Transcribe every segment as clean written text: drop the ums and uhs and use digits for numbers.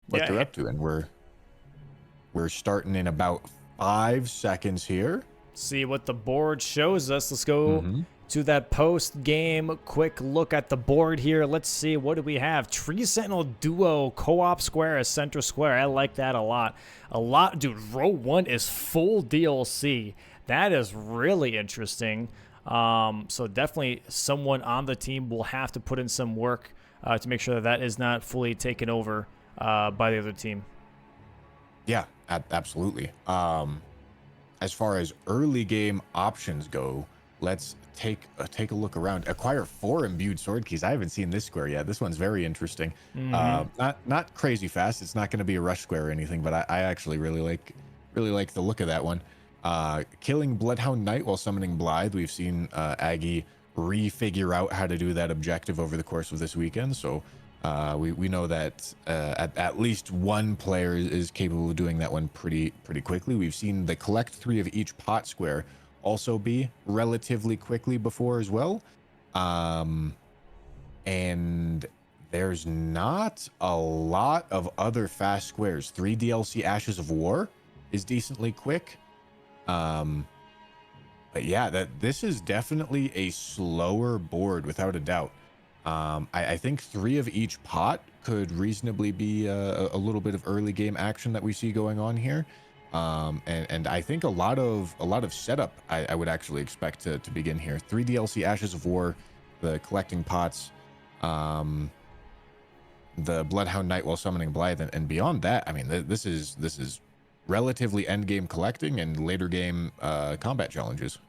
what they're Yeah, up to, and we're starting in about 5 seconds here. see what the board shows us. Let's go Mm-hmm. to that post-game quick look at the board here. Let's see, what do we have? Tree Sentinel Duo co-op square as center square. I like that a lot. Dude, row 1 is full DLC. That is really interesting. So definitely someone on the team will have to put in some work to make sure that that is not fully taken over by the other team. Yeah, absolutely. As far as early game options go, let's take a look around. Acquire 4 imbued sword keys. I haven't seen this square yet. This one's very interesting. Not crazy fast. It's not going to be a rush square or anything, but I actually really like the look of that one. Killing Bloodhound Knight while summoning Blythe. We've seen Aggie refigure out how to do that objective over the course of this weekend. So we know that at least one player is capable of doing that one pretty quickly. We've seen the collect 3 of each pot square also be relatively quickly before as well. And there's not a lot of other fast squares. 3 DLC Ashes of War is decently quick. But yeah, this is definitely a slower board without a doubt. I think 3 of each pot could reasonably be a little bit of early game action that we see going on here. And I think a lot of setup I would actually expect to begin here. 3 DLC Ashes of War, the collecting pots, the Bloodhound Knight while summoning Blythe, and beyond that, I mean, this is relatively end game collecting and later game combat challenges.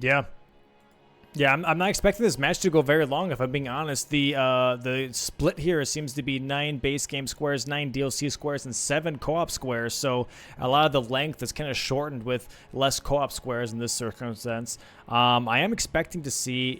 Yeah. Yeah, I'm not expecting this match to go very long, if I'm being honest. The split here seems to be 9 base game squares, 9 DLC squares, and 7 co-op squares. So a lot of the length is kind of shortened with less co-op squares in this circumstance. I am expecting to see,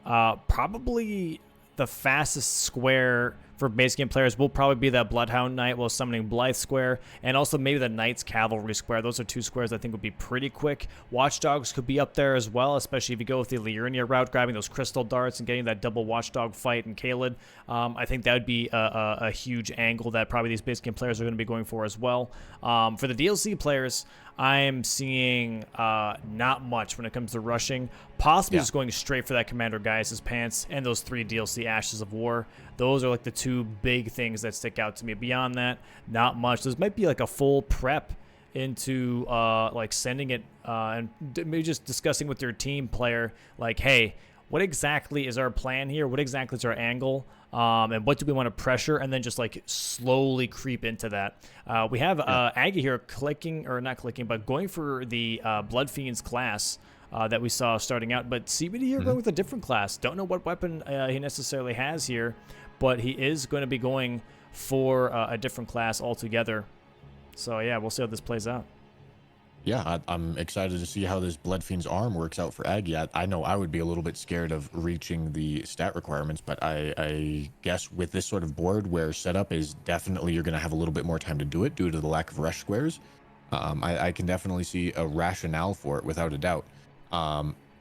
probably the fastest square for base game players will probably be that Bloodhound Knight while summoning Blythe square, and also maybe the Knight's Cavalry square. Those are 2 squares I think would be pretty quick. Watchdogs could be up there as well, especially if you go with the Liurnia route, grabbing those crystal darts and getting that double Watchdog fight in Kaled. I think that would be a huge angle that probably these base game players are going to be going for as well. For the DLC players, I'm seeing not much when it comes to rushing. Possibly just going straight for that Commander Gaius' pants and those 3 DLC Ashes of War. Those are like the 2 big things that stick out to me. Beyond that, not much. This might be like a full prep into like sending it and maybe just discussing with your team player, like, hey, what exactly is our plan here? What exactly is our angle? And what do we want to pressure? And then just like slowly creep into that. We have Aggie here going for the Blood Fiends class that we saw starting out. But CBD here going with a different class. Don't know what weapon he necessarily has here, but he is going to be going for a different class altogether. So yeah, we'll see how this plays out. Yeah, I'm excited to see how this Blood Fiend's arm works out for Aggie. I know I would be a little bit scared of reaching the stat requirements, but I guess with this sort of board where setup is definitely you're going to have a little bit more time to do it due to the lack of rush squares, I can definitely see a rationale for it without a doubt.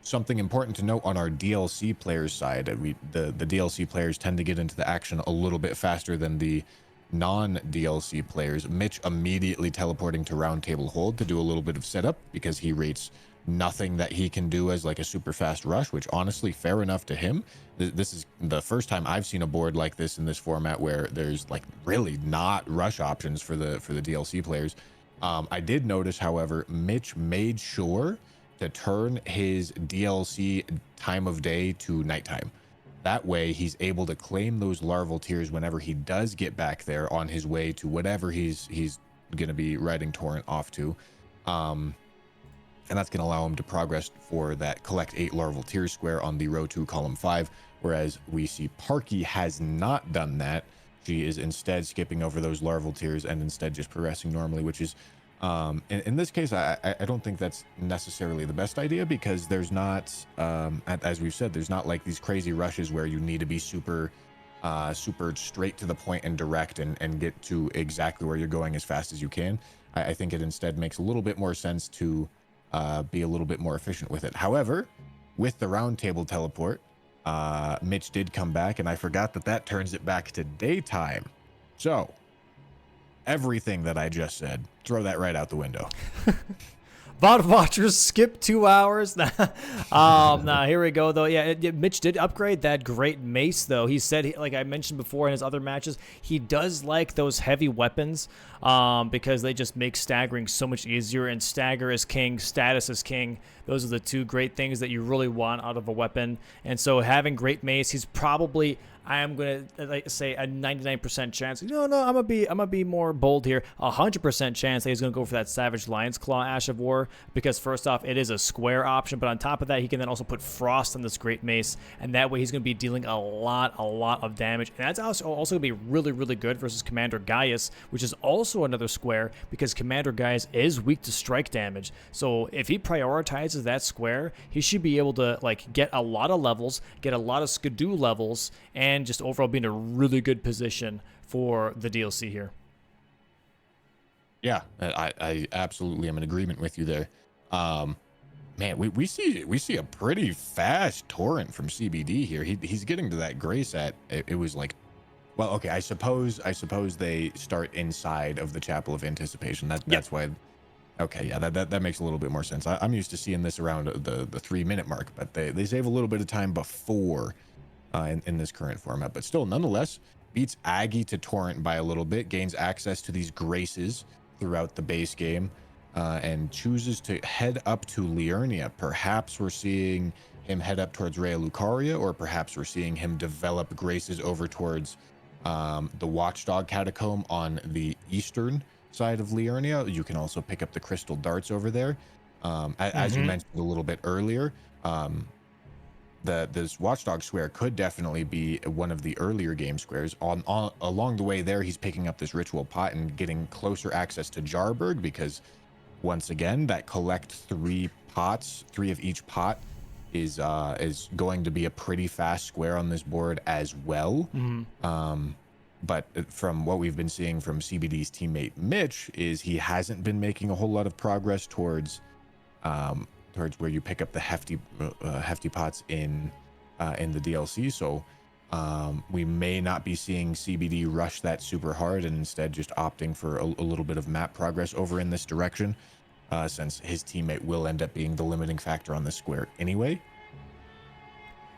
Something important to note on our DLC players side, the DLC players tend to get into the action a little bit faster than the non-DLC players. Mitch immediately teleporting to Roundtable Hold to do a little bit of setup because he rates nothing that he can do as like a super fast rush, which honestly, fair enough to him. This is the first time I've seen a board like this in this format where there's like really not rush options for the DLC players. I did notice, however, Mitch made sure to turn his DLC time of day to nighttime. That way, he's able to claim those larval tiers whenever he does get back there on his way to whatever he's going to be riding Torrent off to. And that's going to allow him to progress for that collect 8 larval tier square on the row 2, column 5. Whereas we see Parky has not done that. She is instead skipping over those larval tiers and instead just progressing normally, which is, in this case, I don't think that's necessarily the best idea because there's not, as we've said, there's not like these crazy rushes where you need to be super straight to the point and direct and get to exactly where you're going as fast as you can. I think it instead makes a little bit more sense to be a little bit more efficient with it. However, with the Roundtable teleport, Mitch did come back, and I forgot that turns it back to daytime. So everything that I just said. Throw that right out the window. VOD watchers skip 2 hours. Nah, here we go though. Yeah, Mitch did upgrade that great mace though. He said, like I mentioned before in his other matches, he does like those heavy weapons because they just make staggering so much easier. And stagger is king, status is king. Those are the two great things that you really want out of a weapon. And so having great mace, he's probably, I am gonna say a 99% chance. No, I'm gonna be more bold here. 100% chance that he's gonna go for that Savage Lion's Claw Ash of War, because first off, it is a square option, but on top of that, he can then also put Frost on this Great Mace, and that way he's gonna be dealing a lot of damage. And that's also gonna be really good versus Commander Gaius, which is also another square because Commander Gaius is weak to strike damage. So if he prioritizes that square, he should be able to like get a lot of levels, get a lot of Skidoo levels, and just overall be in a really good position for the DLC here. Yeah, I absolutely am in agreement with you there. Man, we see a pretty fast torrent from CBD here. He's getting to that grace at it was like, well, okay, I suppose they start inside of the Chapel of Anticipation. That's why. Okay, yeah, that makes a little bit more sense. I'm used to seeing this around the 3-minute mark, but they save a little bit of time before in this current format. But still, nonetheless, beats Aggie to torrent by a little bit, gains access to these graces throughout the base game, and chooses to head up to Liurnia. Perhaps we're seeing him head up towards Rhea Lucaria, or perhaps we're seeing him develop graces over towards the Watchdog Catacomb on the eastern side of Liurnia. You can also pick up the crystal darts over there. As you mentioned a little bit earlier, this Watchdog square could definitely be one of the earlier game squares. Along the way there, he's picking up this ritual pot and getting closer access to Jarburg, because once again, that collect 3 pots, 3 of each pot, is going to be a pretty fast square on this board as well. But from what we've been seeing from CBD's teammate Mitch, is he hasn't been making a whole lot of progress towards where you pick up the hefty pots in the DLC. So we may not be seeing CBD rush that super hard, and instead just opting for a little bit of map progress over in this direction, since his teammate will end up being the limiting factor on this square anyway.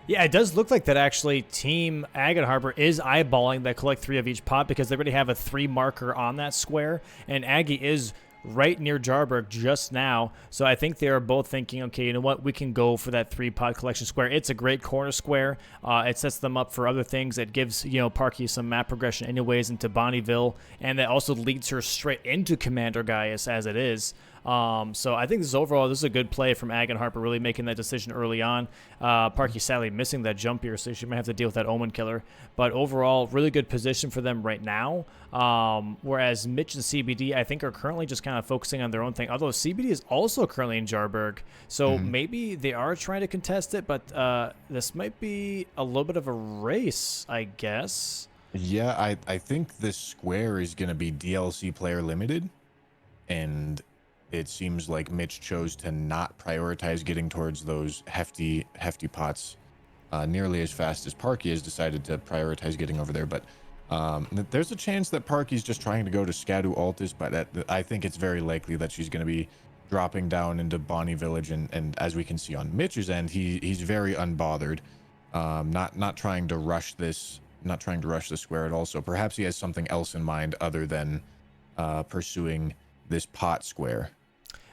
Yeah, it does look like that actually Team Aggenharbor is eyeballing that collect 3 of each pot, because they already have a 3 marker on that square, and Aggie is right near Jarburg just now. So I think they're both thinking, okay, you know what, we can go for that 3 pot collection square. It's a great corner square. It sets them up for other things. It gives, Parky some map progression anyways into Bonnieville, and that also leads her straight into Commander Gaius as it is. So I think this is a good play from Aggenharbor, really making that decision early on. Parky sadly missing that jump here, so she might have to deal with that Omen Killer. But overall, really good position for them right now. Whereas Mitch and CBD, I think, are currently just kind of focusing on their own thing. Although CBD is also currently in Jarburg, so maybe they are trying to contest it. But this might be a little bit of a race, I guess. Yeah, I think this square is going to be DLC player limited, and it seems like Mitch chose to not prioritize getting towards those hefty pots nearly as fast as Parky has decided to prioritize getting over there. But there's a chance that Parky's just trying to go to Scadu Altus, but I think it's very likely that she's going to be dropping down into Bonnie Village, and as we can see on Mitch's end, he's very unbothered, not trying to rush this square at all. So perhaps he has something else in mind other than pursuing this pot square.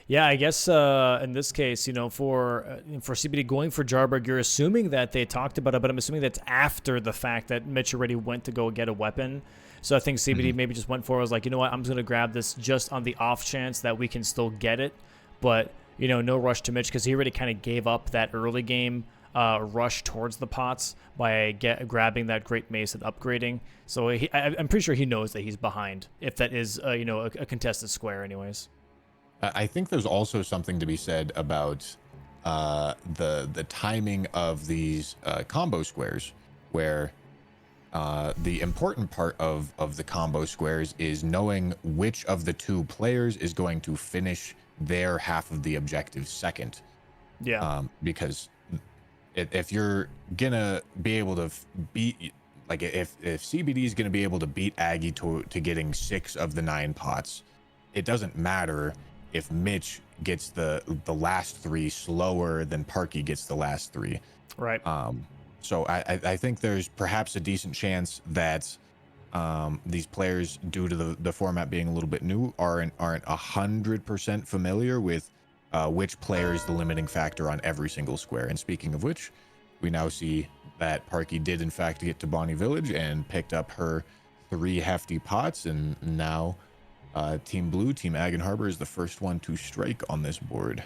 Yeah, I guess in this case, for CBD going for Jarburg, you're assuming that they talked about it, but I'm assuming that's after the fact that Mitch already went to go get a weapon. So I think CBD maybe just went forward, was like, you know what, I'm just going to grab this just on the off chance that we can still get it. But, no rush to Mitch, because he already kind of gave up that early game rush towards the pots by grabbing that Great Mace and upgrading. So I'm pretty sure he knows that he's behind, if that is, a contested square anyways. I think there's also something to be said about the timing of these combo squares, where the important part of the combo squares is knowing which of the 2 players is going to finish their half of the objective second. Yeah. Because if you're gonna be able to beat, Like if CBD is going to be able to beat Aggie to getting 6 of the 9 pots, it doesn't matter if Mitch gets the last 3 slower than Parky gets the last 3. Right. So I think there's perhaps a decent chance that these players, due to the format being a little bit new, aren't 100% familiar with which player is the limiting factor on every single square. And speaking of which, we now see that Parky did in fact get to Bonnie Village and picked up her 3 hefty pots, and now Team Blue, Team Aggenharbor, is the first one to strike on this board.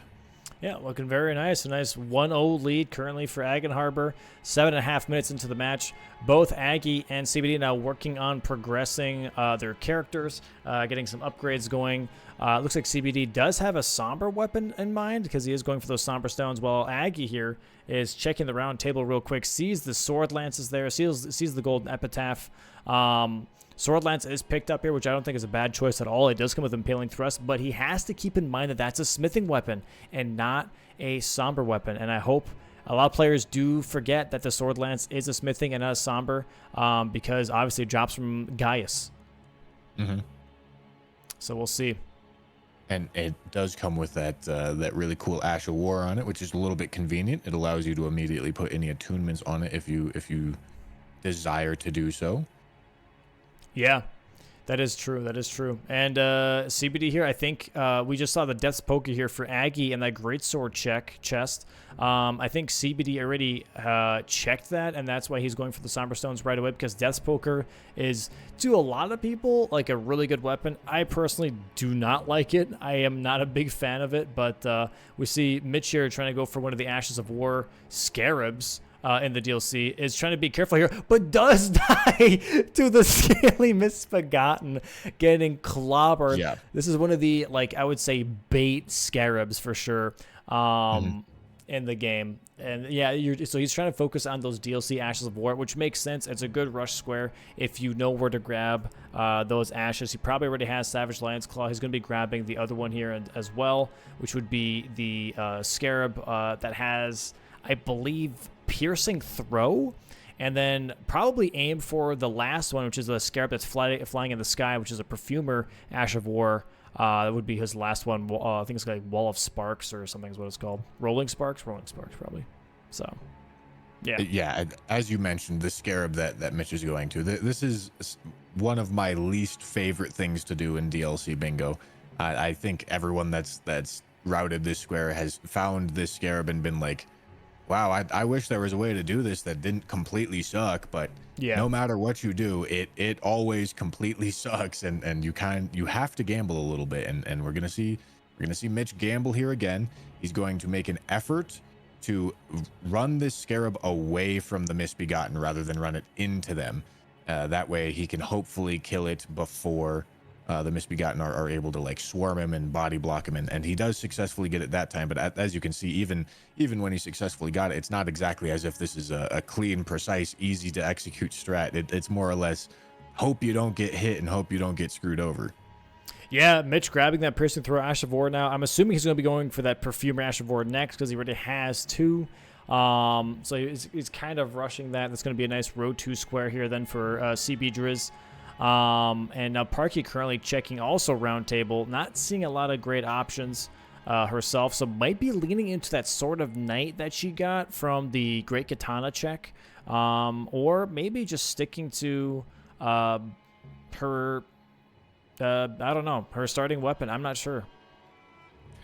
Yeah, looking very nice. A nice 1-0 lead currently for Aggenharbor. 7.5 minutes into the match. Both Aggie and CBD now working on progressing their characters, getting some upgrades going. Looks like CBD does have a somber weapon in mind because he is going for those somber stones, while Aggie here is checking the round table real quick, sees the sword lances there, sees the golden epitaph. Sword Lance is picked up here, which I don't think is a bad choice at all. It does come with Impaling Thrust, but he has to keep in mind that that's a smithing weapon and not a somber weapon. And I hope a lot of players do forget that the Sword Lance is a smithing and not a somber, because obviously it drops from Gaius. Mm-hmm. So we'll see. And it does come with that really cool Ash of War on it, which is a little bit convenient. It allows you to immediately put any attunements on it if you desire to do so. Yeah, that is true. That is true. And CBD here, I think we just saw the Death's Poker here for Aggie and that Greatsword chest. I think CBD already checked that, and that's why he's going for the Somber Stones right away, because Death's Poker is, to a lot of people, like a really good weapon. I personally do not like it. I am not a big fan of it, but we see Mitch here trying to go for one of the Ashes of War Scarabs. In the DLC, is trying to be careful here, but does die to the Scaly Misbegotten, getting clobbered. Yeah. This is one of the, like, I would say, bait Scarabs for sure in the game. And yeah, so he's trying to focus on those DLC Ashes of War, which makes sense. It's a good rush square if you know where to grab those ashes. He probably already has Savage Lion's Claw. He's going to be grabbing the other one here as well, which would be the Scarab that has, I believe, Piercing Throw, and then probably aim for the last one, which is the Scarab that's flying in the sky, which is a Perfumer Ash of War. That would be his last one. I think it's like Wall of Sparks or something is what it's called. Rolling Sparks probably. So, yeah. Yeah, as you mentioned, the Scarab that Mitch is going to. This is one of my least favorite things to do in DLC bingo. I think everyone that's routed this square has found this Scarab and been like, wow, I wish there was a way to do this that didn't completely suck, but yeah, no matter what you do, it always completely sucks, and you have to gamble a little bit, and we're gonna see Mitch gamble here again. He's going to make an effort to run this Scarab away from the Misbegotten rather than run it into them. That way he can hopefully kill it before the Misbegotten are able to like swarm him and body block him, and he does successfully get it that time. But as you can see, even when he successfully got it, it's not exactly as if this is a clean, precise, easy to execute strat. It's more or less hope you don't get hit and hope you don't get screwed over. Yeah, Mitch grabbing that Piercing Throw Ash of War now. I'm assuming he's going to be going for that Perfumer Ash of War next because he already has 2. So he's kind of rushing that. That's going to be a nice row 2 square here then for CBDriz. And now Parky currently checking also round table, not seeing a lot of great options herself, so might be leaning into that Sword of Night that she got from the Great Katana check, or maybe just sticking to her, I don't know, her starting weapon. I'm not sure.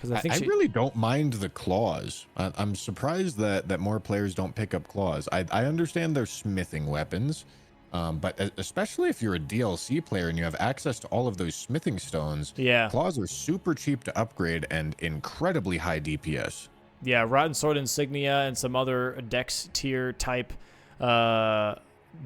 I really don't mind the claws. I'm surprised that more players don't pick up claws. I understand they're smithing weapons. But especially if you're a DLC player and you have access to all of those smithing stones, yeah, claws are super cheap to upgrade and incredibly high DPS. Yeah, Rotten Sword Insignia and some other Dex tier type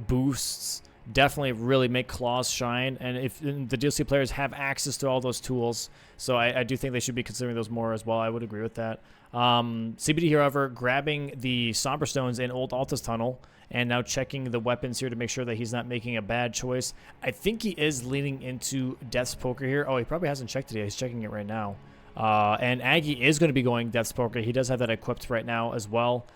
boosts definitely really make claws shine. And if the DLC players have access to all those tools, so I do think they should be considering those more as well. I would agree with that. CBD, however, grabbing the Somber Stones in Old Altus Tunnel, and now checking the weapons here to make sure that he's not making a bad choice. I think he is leaning into Death's Poker here. Oh, he probably hasn't checked it yet. He's checking it right now. And Aggie is going to be going Death's Poker. He does have that equipped right now as well.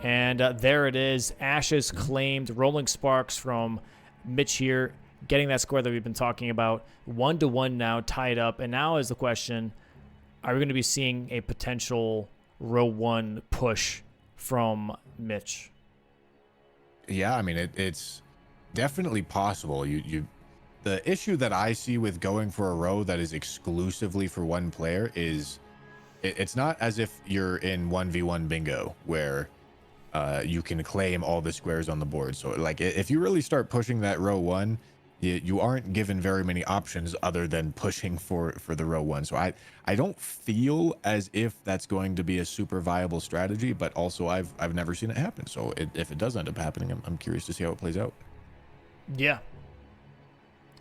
And there it is. Ashes claimed. Rolling Sparks from Mitch here, getting that square that we've been talking about. 1-1 now, tied up. And now is the question, are we going to be seeing a potential row 1 push from Mitch? Yeah, I mean, it's definitely possible. The issue that I see with going for a row that is exclusively for one player is it's not as if you're in 1v1 bingo where you can claim all the squares on the board. So like if you really start pushing that row 1, you aren't given very many options other than pushing for the row 1. So I don't feel as if that's going to be a super viable strategy, but also I've never seen it happen. So if it does end up happening, I'm curious to see how it plays out. Yeah.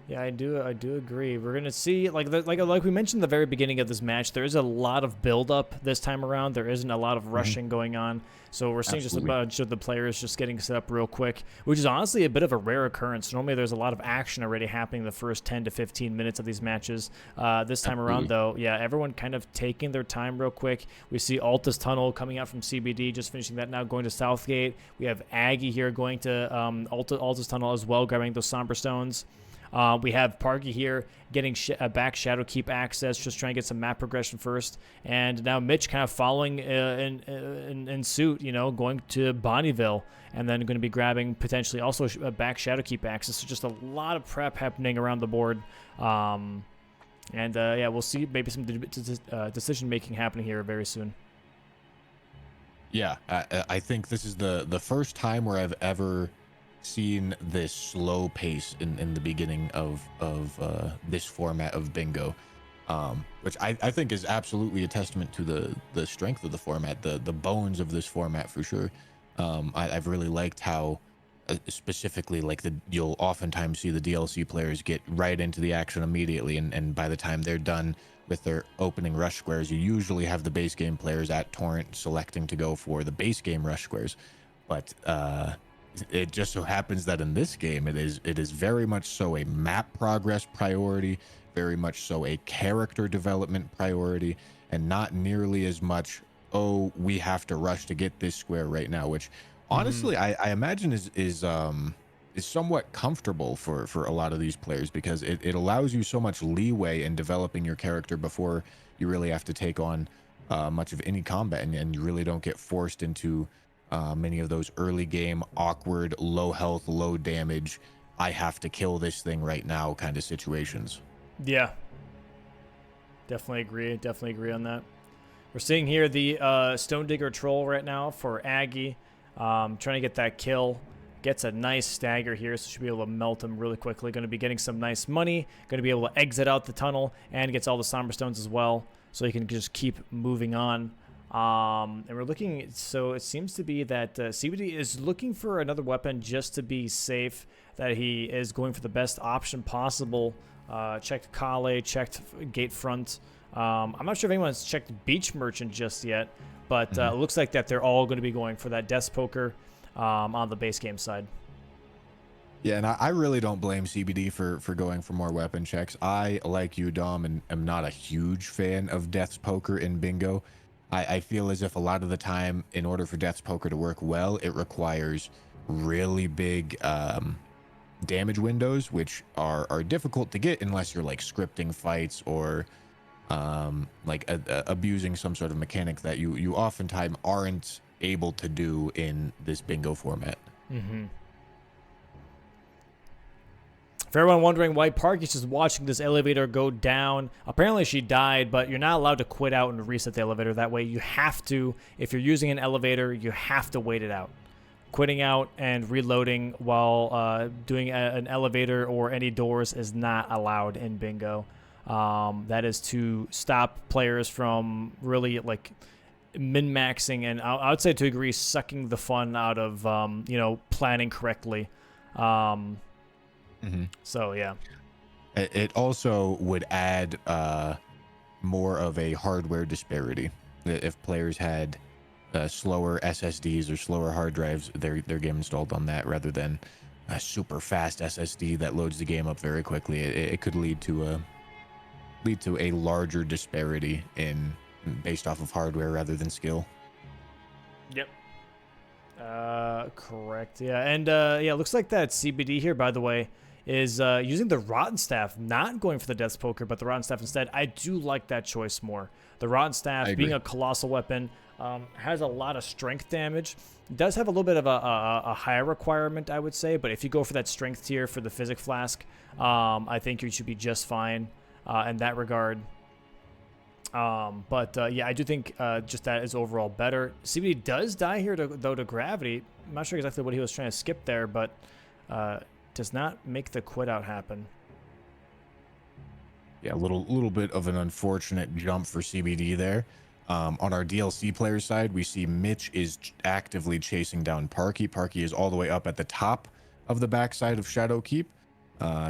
Yeah, I do agree. We're gonna see, like we mentioned at the very beginning of this match, there is a lot of build-up this time around. There isn't a lot of rushing going on, so we're seeing just a bunch of the players just getting set up real quick, which is honestly a bit of a rare occurrence. Normally, there's a lot of action already happening the first 10 to 15 minutes of these matches. This time around, though, yeah, everyone kind of taking their time real quick. We see Alta's Tunnel coming out from CBD, just finishing that now, going to Southgate. We have Aggie here going to Alta's Tunnel as well, grabbing those Somber Stones. We have Parky here getting back Shadow Keep access, just trying to get some map progression first. And now Mitch kind of following in suit, going to Bonnieville, and then going to be grabbing potentially also back Shadow Keep access. So just a lot of prep happening around the board. Yeah, we'll see maybe some decision making happening here very soon. Yeah, I think this is the first time where I've ever seen this slow pace in the beginning of this format of bingo, which I think is absolutely a testament to the strength of the format, the bones of this format for sure. I've really liked how specifically like you'll oftentimes see the DLC players get right into the action immediately, and by the time they're done with their opening rush squares, you usually have the base game players at Torrent selecting to go for the base game rush squares. But it just so happens that in this game, it is very much so a map progress priority, very much so a character development priority, and not nearly as much, oh, we have to rush to get this square right now, which honestly I imagine is somewhat comfortable for a lot of these players, because it allows you so much leeway in developing your character before you really have to take on much of any combat, and you really don't get forced into many of those early game awkward, low health, low damage, I have to kill this thing right now kind of situations. Yeah, definitely agree on that. We're seeing here the Stone Digger Troll right now for Aggie, trying to get that kill. Gets a nice stagger here, so should be able to melt him really quickly. Going to be getting some nice money, going to be able to exit out the tunnel, and gets all the Somber Stones as well, so he can just keep moving on. And we're looking, so it seems to be that CBD is looking for another weapon just to be safe, that he is going for the best option possible. Checked Kale, checked Gate Front. I'm not sure if anyone's checked Beach Merchant just yet, but it looks like that they're all going to be going for that Death Poker on the base game side. Yeah, and I really don't blame CBD for going for more weapon checks. I, like you, Dom, and am not a huge fan of Death's Poker in bingo. I feel as if a lot of the time, in order for Death's Poker to work well, it requires really big damage windows, which are difficult to get unless you're like scripting fights or abusing some sort of mechanic that you oftentimes aren't able to do in this bingo format. For everyone wondering why Parky's just watching this elevator go down, apparently she died, but you're not allowed to quit out and reset the elevator that way. You have to, if you're using an elevator, you have to wait it out. Quitting out and reloading while doing an elevator or any doors is not allowed in bingo. That is to stop players from really like min-maxing, and I would say to a degree sucking the fun out of planning correctly. So yeah, it also would add more of a hardware disparity if players had slower SSDs or slower hard drives, their game installed on that, rather than a super fast SSD that loads the game up very quickly. It could lead to a larger disparity in based off of hardware rather than skill. Yep. Correct. Yeah, and yeah, it looks like that CBD here, by the way, is using the Rotten Staff, not going for the Death's Poker, but the Rotten Staff instead. I do like that choice more. The Rotten I Staff, being agree. a colossal weapon, has a lot of strength damage. It does have a little bit of a higher requirement, I would say, but if you go for that strength tier for the Physic Flask, I think you should be just fine in that regard. But yeah, I do think just that is overall better. CBD does die here, though, to gravity. I'm not sure exactly what he was trying to skip there, but does not make the quit out happen. Yeah, a little bit of an unfortunate jump for CBD there. On our DLC player side, we see Mitch is actively chasing down Parky. Parky is all the way up at the top of the backside of Shadowkeep,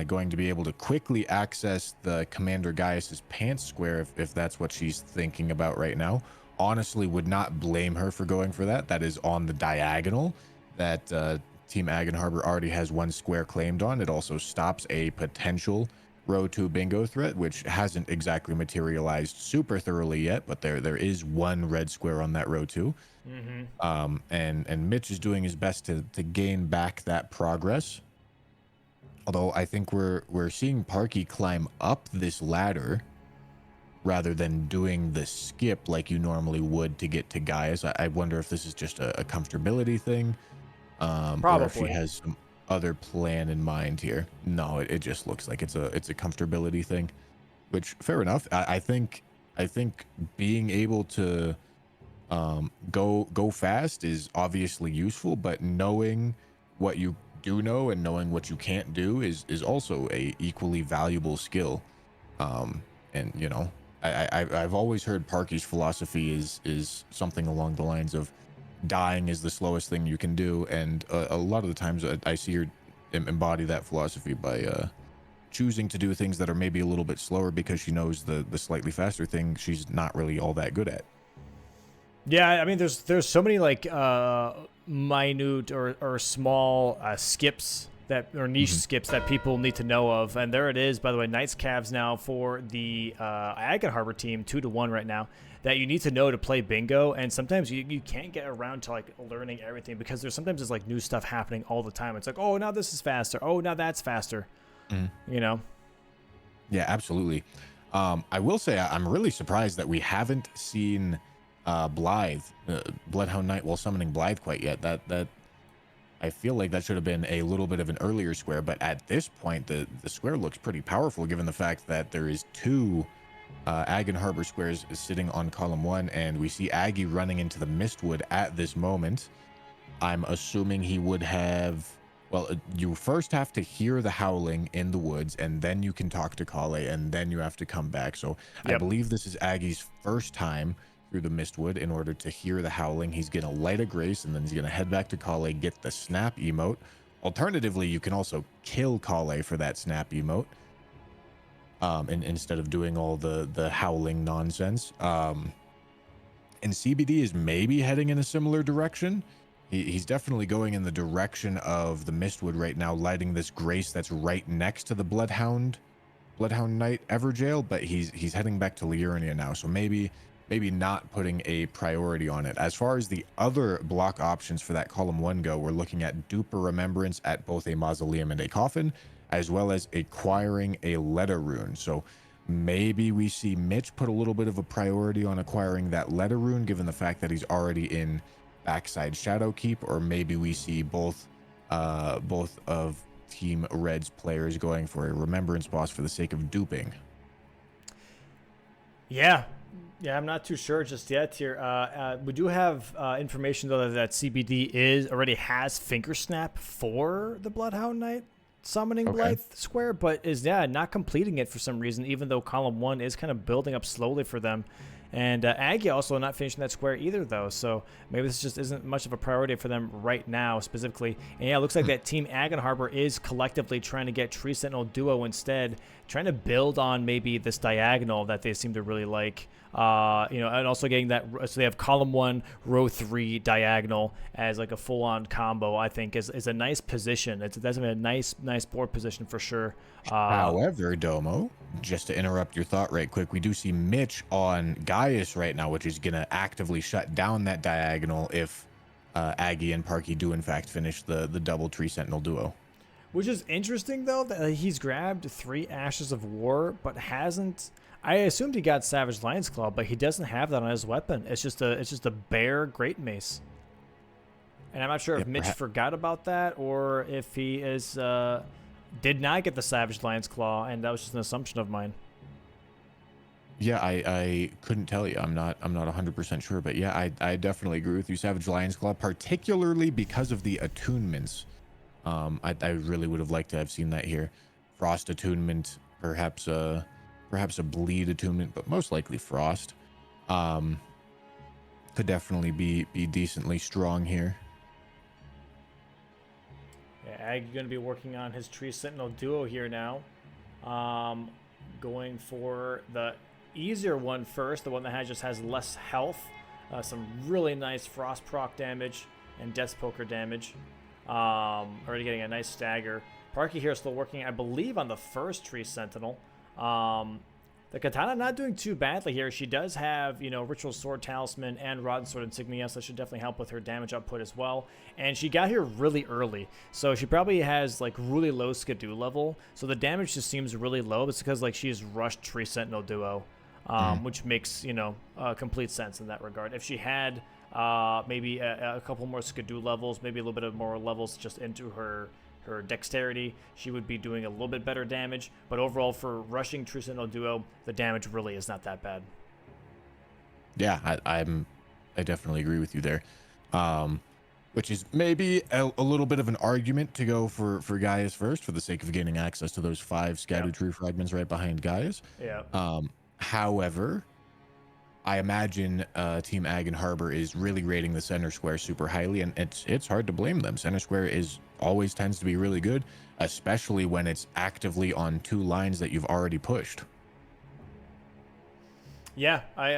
going to be able to quickly access the Commander Gaius's pants square if that's what she's thinking about right now. Honestly, would not blame her for going for that. That is on the diagonal that Team Aggenharbor already has one square claimed on. It also stops a potential row 2 bingo threat, which hasn't exactly materialized super thoroughly yet, but there is one red square on that row 2. And Mitch is doing his best to gain back that progress. Although I think we're seeing Parky climb up this ladder rather than doing the skip like you normally would to get to Gaius. I wonder if this is just a comfortability thing, or if she Probably. has some other plan in mind here. No, it just looks like it's a comfortability thing, which fair enough. I think being able to go fast is obviously useful, but knowing what you do know and knowing what you can't do is also a equally valuable skill. And you know, I've always heard Parky's philosophy is something along the lines of dying is the slowest thing you can do, and a lot of the times I see her embody that philosophy by choosing to do things that are maybe a little bit slower because she knows the slightly faster thing she's not really all that good at. Yeah, I mean, there's so many like minute or small skips that or niche skips that people need to know of, and there it is. By the way, Knights Cavs now for the Aggenharbor team 2-1 right now. That you need to know to play bingo, and sometimes you can't get around to like learning everything because there's like new stuff happening all the time. It's like, oh, now this is faster. Oh, now that's faster. You know. Yeah, absolutely. I will say I'm really surprised that we haven't seen Blythe, Bloodhound Knight, while summoning Blythe quite yet. That I feel like that should have been a little bit of an earlier square, but at this point, the square looks pretty powerful given the fact that there is two Aggenharbor squares sitting on column 1, and we see Aggie running into the Mistwood at this moment. I'm assuming he would have. Well, you first have to hear the howling in the woods, and then you can talk to Kale, and then you have to come back. So I Yep. believe this is Aggie's first time through the Mistwood. In order to hear the howling, he's going to light a grace, and then he's going to head back to Kale, get the snap emote. Alternatively, you can also kill Kale for that snap emote, and instead of doing all the howling nonsense. And CBD is maybe heading in a similar direction. He's definitely going in the direction of the Mistwood right now, lighting this grace that's right next to the Bloodhound Knight Everjail, but he's heading back to Liurnia now, so maybe not putting a priority on it. As far as the other block options for that column 1 go, we're looking at duper remembrance at both a mausoleum and a coffin, as well as acquiring a letter rune. So maybe we see Mitch put a little bit of a priority on acquiring that letter rune, given the fact that he's already in backside Shadowkeep, or maybe we see both of Team Red's players going for a remembrance boss for the sake of duping. Yeah. Yeah, I'm not too sure just yet here. We do have information though that CBD already has finger snap for the Bloodhound Knight summoning Okay. Blythe Square, but is not completing it for some reason, even though column 1 is kind of building up slowly for them. And Aggie also not finishing that square either, though. So maybe this just isn't much of a priority for them right now, specifically. And yeah, it looks like that Team Aggenharbor is collectively trying to get Tree Sentinel Duo instead, trying to build on maybe this diagonal that they seem to really like. And also getting that. So they have column 1, row 3 diagonal as like a full-on combo. I think is a nice position. That's a nice board position for sure. However, Domo, just to interrupt your thought right quick, we do see Mitch on Gaius right now, which is going to actively shut down that diagonal if Aggie and Parky do in fact finish the double tree sentinel duo. Which is interesting though that he's grabbed 3 Ashes of War, but hasn't. I assumed he got Savage Lion's Claw, but he doesn't have that on his weapon. It's just a bare Great Mace. And I'm not sure if Mitch forgot about that or if he is did not get the Savage Lion's Claw, and that was just an assumption of mine. Yeah, I couldn't tell you. I'm not 100% sure, but yeah, I definitely agree with you. Savage Lion's Claw, particularly because of the attunements. I really would have liked to have seen that here. Frost attunement, perhaps a bleed attunement, but most likely Frost. Could definitely be decently strong here. Yeah, Aggie going to be working on his Tree Sentinel duo here now. Going for the easier one first, the one that just has less health. Some really nice Frost proc damage and Death Poker damage. Already getting a nice stagger. Parky here still working, I believe, on the first Tree Sentinel. The Katana not doing too badly here. She does have, Ritual Sword Talisman and Rotten Sword Insignia, so that should definitely help with her damage output as well. And she got here really early, so she probably has, really low Skidoo level. So the damage just seems really low. It's because, she's rushed Tree Sentinel Duo, which makes, complete sense in that regard. If she had maybe a couple more Skidoo levels, maybe a little bit of more levels just into her dexterity, she would be doing a little bit better damage. But overall, for rushing True Sentinel Duo, the damage really is not that bad. Yeah, I definitely agree with you there. Which is maybe a little bit of an argument to go for Gaius first for the sake of gaining access to those 5 scattered true fragments right behind Gaius. Yeah. However, I imagine Team Aggenharbor is really rating the center square super highly, and it's hard to blame them. Center square always tends to be really good, especially when it's actively on 2 lines that you've already pushed. Yeah, I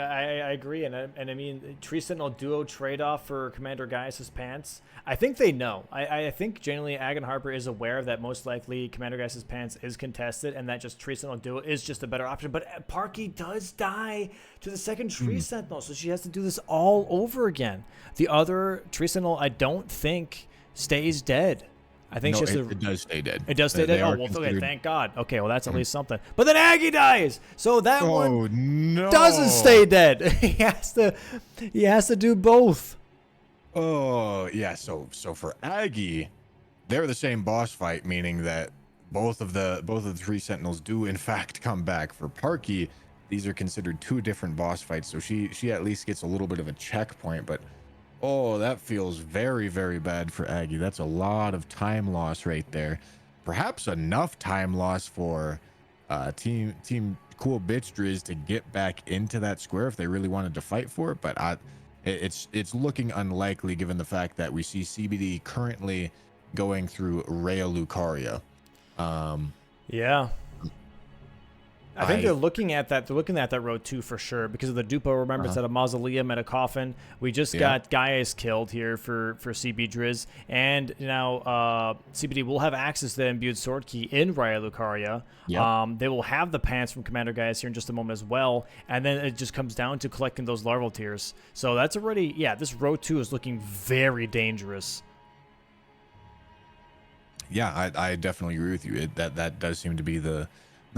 agree, and I mean, Tree Sentinel Duo trade-off for Commander Gaius' pants, I think they know. I think generally Aggenharbor is aware that most likely Commander Gaius' pants is contested, and that just Tree Sentinel Duo is just a better option. But Parky does die to the second Tree Sentinel, so she has to do this all over again. The other Tree Sentinel, I don't think, stays dead. I think it does stay dead. It does stay dead. Oh, well, okay, thank God. Okay, well, that's at least something. But then Aggie dies, so that one doesn't stay dead. He has to do both. Oh yeah. So for Aggie, they're the same boss fight, meaning that both of the 3 Sentinels do in fact come back. For Parky, these are considered 2 different boss fights, so she at least gets a little bit of a checkpoint, but. Oh, that feels very, very bad for Aggie. That's a lot of time loss right there. Perhaps enough time loss for Team Cool CBDriz to get back into that square if they really wanted to fight for it. But it's looking unlikely given the fact that we see CBD currently going through Rhea Lucaria. Yeah. I think they're looking at that. They're looking at that road too for sure because of the Dupo Remembrance at a mausoleum at a coffin. We just got Gaius killed here for CBDriz, and now CBD will have access to the imbued sword key in Rhea Lucaria. They will have the pants from Commander Gaius here in just a moment as well, and then it just comes down to collecting those larval tears. So that's already this road 2 is looking very dangerous. Yeah, I definitely agree with you. That does seem to be the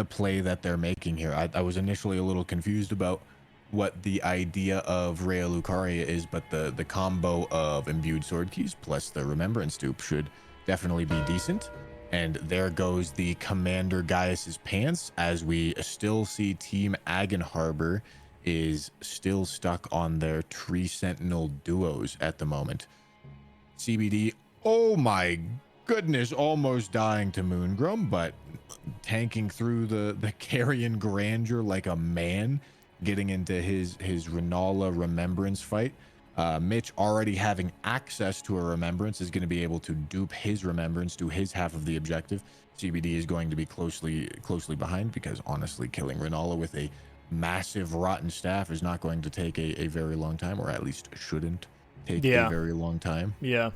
play that they're making here. I was initially a little confused about what the idea of Rhea Lucaria is, but the combo of imbued sword keys plus the remembrance dupe should definitely be decent. And there goes the Commander Gaius's pants, as we still see Team Aggenharbor is still stuck on their Tree Sentinel duos at the moment. CBD, oh my goodness, almost dying to Moongrum, but tanking through the Carrion Grandeur like a man, getting into his Renala remembrance fight. Mitch already having access to a remembrance is going to be able to dupe his remembrance, do his half of the objective. CBD is going to be closely behind because honestly killing Renala with a massive rotten staff is not going to take a very long time, or at least shouldn't take a very long time. Yeah.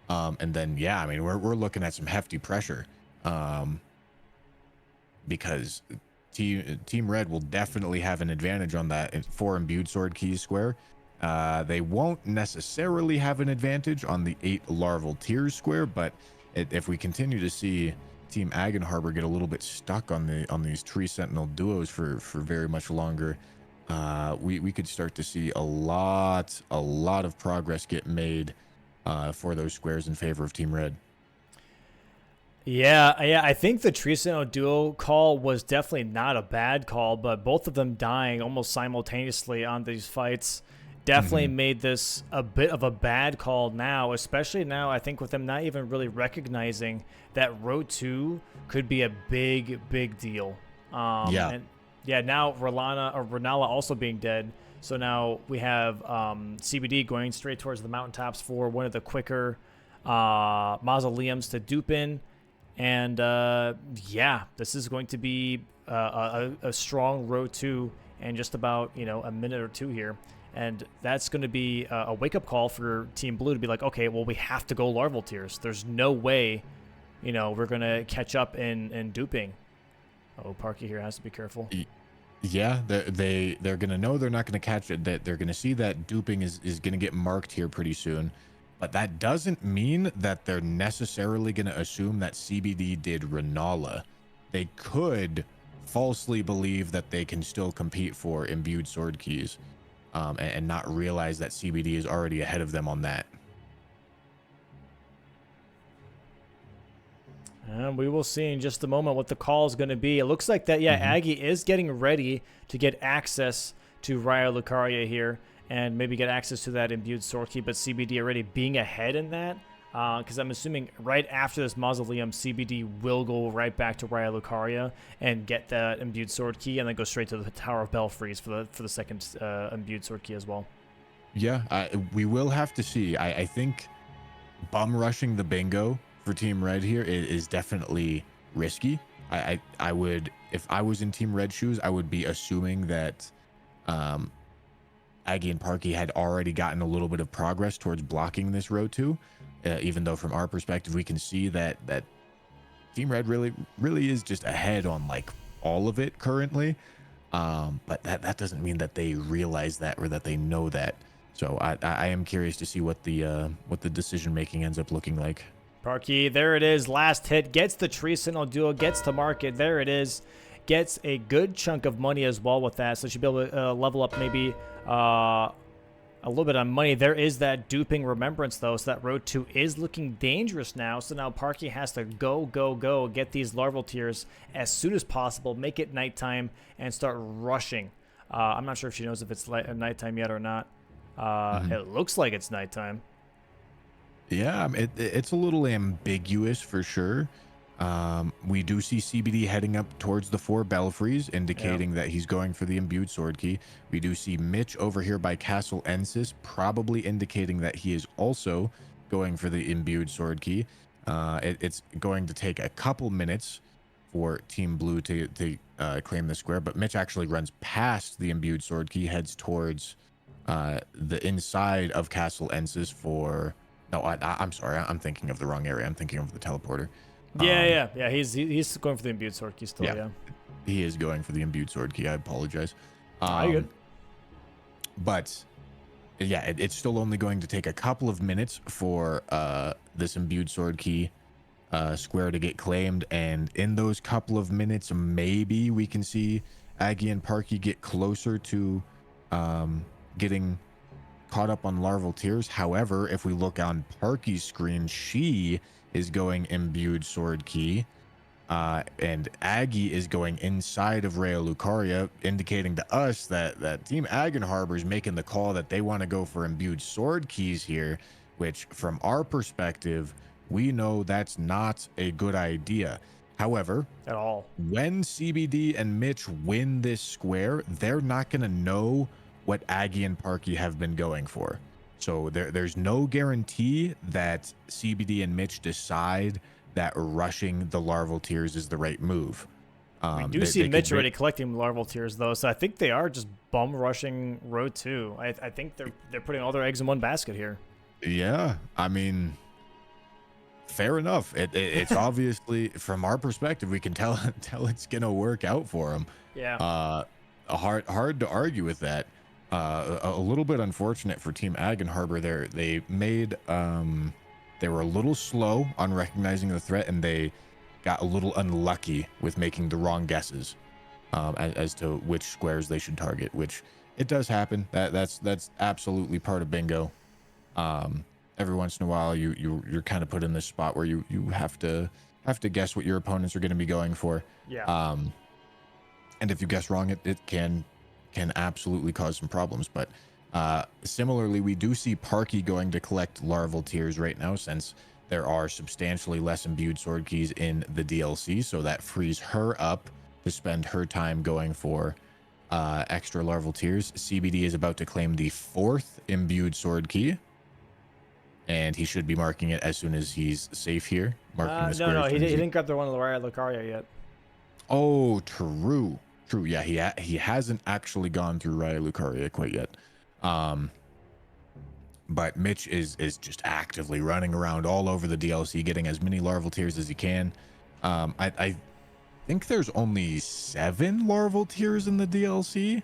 And then, I mean, we're looking at some hefty pressure, because Team Red will definitely have an advantage on that for imbued sword keys square. They won't necessarily have an advantage on the 8 larval tiers square, but if we continue to see Team Aggenharbor get a little bit stuck on these tree sentinel duos for very much longer, we could start to see a lot of progress get made for those squares in favor of Team Red. Yeah, I think the Trisano duo call was definitely not a bad call, but both of them dying almost simultaneously on these fights definitely made this a bit of a bad call now, especially now I think with them not even really recognizing that row 2 could be a big deal. Yeah. And yeah, now Renala also being dead. So now we have CBD going straight towards the mountaintops for one of the quicker mausoleums to dupe in. And yeah, this is going to be a strong row 2 and just about, a minute or two here. And that's going to be a wake-up call for Team Blue to be like, okay, well, we have to go larval tiers. There's no way, we're going to catch up in duping. Oh, Parky here has to be careful. Yeah, they're going to know they're not going to catch it. That they're going to see that duping is going to get marked here pretty soon. But that doesn't mean that they're necessarily going to assume that CBD did Renala. They could falsely believe that they can still compete for imbued sword keys, and not realize that CBD is already ahead of them on that. And we will see in just a moment what the call is going to be. It looks like that, yeah, Aggie is getting ready to get access to Raya Lucaria here and maybe get access to that imbued sword key, but CBD already being ahead in that. Because I'm assuming right after this mausoleum, CBD will go right back to Raya Lucaria and get that imbued sword key, and then go straight to the Tower of Belfries for the second imbued sword key as well. Yeah, we will have to see. I think bum rushing the bingo for Team Red here is definitely risky. I would, if I was in Team Red shoes, I would be assuming that Aggie and Parky had already gotten a little bit of progress towards blocking this row 2. Even though from our perspective, we can see that Team Red really is just ahead on like all of it currently. But that doesn't mean that they realize that or that they know that. So I am curious to see what the decision making ends up looking like. Parky, there it is. Last hit gets the Tree Sentinel duo, gets to market. There it is. Gets a good chunk of money as well with that. So should be able to level up maybe a little bit on money. There is that duping remembrance though, so that road 2 is looking dangerous now. So now Parky has to go get these larval tiers as soon as possible, make it nighttime, and start rushing. I'm not sure if she knows if it's nighttime yet or not. It looks like it's nighttime. Yeah, it's a little ambiguous for sure. We do see CBD heading up towards the 4 belfries, indicating that he's going for the imbued sword key. We do see Mitch over here by Castle Ensis, probably indicating that he is also going for the imbued sword key. It's going to take a couple minutes for Team Blue to claim the square, but Mitch actually runs past the imbued sword key, heads towards the inside of Castle Ensis for... No, I'm sorry, I'm thinking of the wrong area. I'm thinking of the teleporter. Yeah. He's going for the imbued sword key still. Yeah, he is going for the imbued sword key. I apologize. Good. But yeah, it's still only going to take a couple of minutes for this imbued sword key square to get claimed, and in those couple of minutes, maybe we can see Aggie and Parky get closer to getting caught up on larval tiers. However, if we look on Parky's screen, she is going imbued sword key, and Aggie is going inside of Raya Lucaria, indicating to us that Team Aggenharbor is making the call that they want to go for imbued sword keys here, which from our perspective, we know that's not a good idea. However, at all, when CBD and Mitch win this square, they're not going to know what Aggie and Parky have been going for. So there's no guarantee that CBD and Mitch decide that rushing the larval tiers is the right move. We do see Mitch already collecting larval tiers though, so I think they are just bum rushing row 2. I think they're putting all their eggs in one basket here. Yeah, I mean, fair enough. It's obviously, from our perspective, we can tell it's gonna work out for them. Yeah. Hard to argue with that. a little bit unfortunate for Team Aggenharbor there. They made they were a little slow on recognizing the threat, and they got a little unlucky with making the wrong guesses as to which squares they should target, which it does happen. That's absolutely part of bingo. Every once in a while you're kind of put in this spot where you have to guess what your opponents are going to be going for. Yeah. And if you guess wrong, it can absolutely cause some problems. But similarly, we do see Parky going to collect larval tears right now, since there are substantially less imbued sword keys in the DLC, so that frees her up to spend her time going for extra larval tears. CBD is about to claim the 4th imbued sword key, and he should be marking it as soon as he's safe here. Marking the square. No, he didn't grab the one of the Raya Lucaria yet. Oh, true. Yeah, he hasn't actually gone through Raya Lucaria quite yet. But Mitch is just actively running around all over the DLC, getting as many larval tears as he can. I think there's only 7 larval tears in the DLC.